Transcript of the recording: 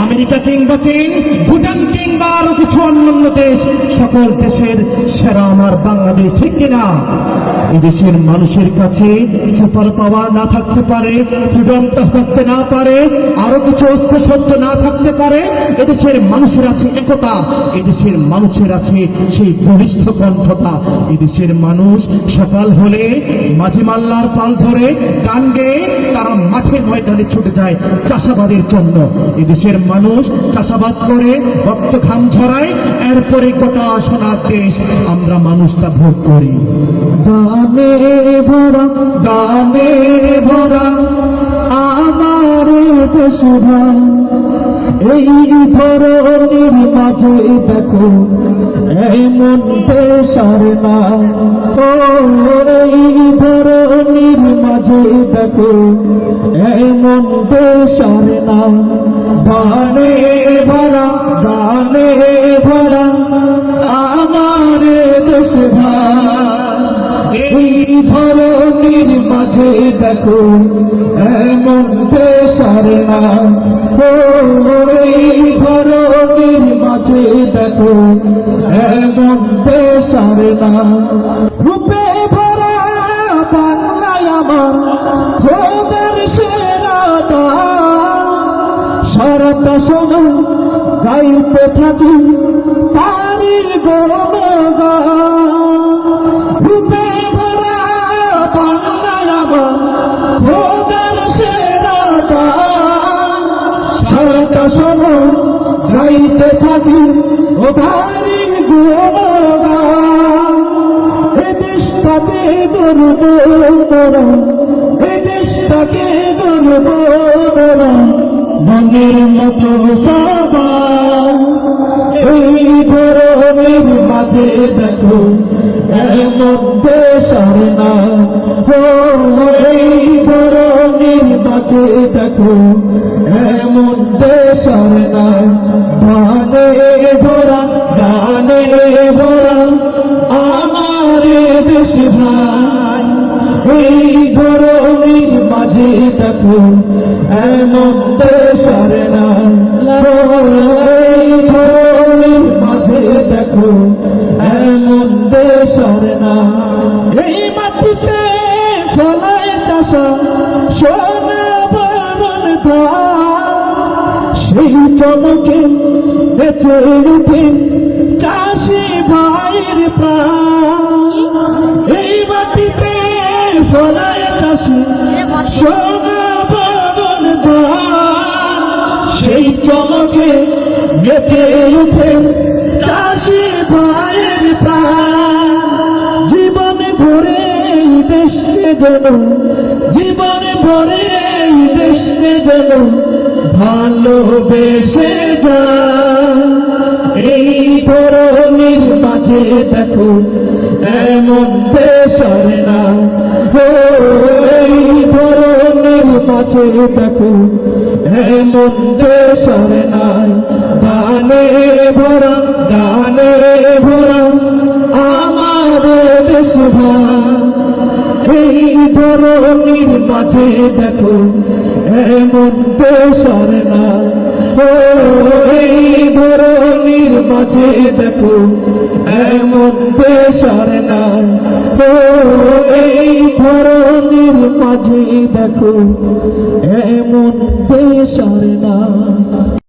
America কিংবা চীন, ভুটান কিংবা আরো কিছু অন্যান্য দেশ, সকল দেশের সেরা আমার বাংলাদেশ, ঠিক কিনা? এদেশের মানুষের কাছে সুপার পাওয়ার না থাকতে পারে, ফ্রিডমটা থাকতে না পারে, আরো কিছু অস্ত্রশস্ত্র না থাকতে পারে, এদেশের মানুষের আছে একতা, এদেশের মানুষের আছে সেই ঘনিষ্ঠ কণ্ঠতা। এদেশের মানুষ সকাল হলে মাঝি মাল্লার পাল ধরে গান গেয়ে তারা মাঠে ময়দানে ছুটে যায় চাষাবাদের জন্য। এদেশের মানুষ চাষাবাদ করে রক্ত ঘাম ঝরায়, এরপরে গোটা সোনার দেশ আমরা মানুষটা ভোগ করি। গানে ভরা, গানে ভরা আমার দেশ ভাই, এই ধরনের মাঝে দেখো এমন দেশ আর না। ও এই ধরনের মাঝে দেখো এমন দেশ আর না। গানে ভরা, গানে ভরা আমার দেশ ভাই, এই ধরনের মাঝে দেখো এমন দেশ আর না। ও এই ধরনের মাঝে দেখো এমন দেশ আর না। রূপে ভরা বাংলায় আমার খোদার সেরা দান, সারাটা সময় গাইতে থাকি তারি গুণগান। রূপে ভরা বাংলায় আমার খোদার সেরা দান, সারাটা সময় গাইতে থাকি ও তারি গুণগান। এ দেশটাকে গর্ব মোরা, এ দেশটাকে গর্ব মোরা, মনের মতো সবার এই ধরনের মাঝে দেখো এমন দেশ আর না। ও এই ধরনের মাঝে দেখো এমন দেশ আর না। গানে ভরা, গানে ভরা আমার দেশ ভাই, এই ধরনের মাঝে দেখো এমন দেশ আর না। এই ধরনের মাঝে দেখো এমন দেশ আর না। এই মাটিতে ফলায় চাষা সোনা বরণ ধান, সেই চমকে বেঁচে উঠে চাষি ভাইয়ের প্রাণ। এই মাটিতে ফলায় চাষি সোনা বরণ ধান, সেই চমকে বেঁচে উঠে চাষি ভাইয়ের প্রাণ। জীবন ভরে দেশকে যেন, জীবন ভরে দেশকে যেন ভালোবেসে যায়। এই ধরনের মাঝে দেখো এমন দেশ আর না। ও এই ধরনের মাঝে দেখো এমন দেশ আর না। গানে ভরা, গানে ভরা আমার দেশ ভাই, এই ধরনের মাঝে দেখো এমন দেশ আর না। ও এই ধরনের মাঝে দেখো এমন দেশ আর না। ও এই ধরনের মাঝে দেখো এমন দেশ আর না।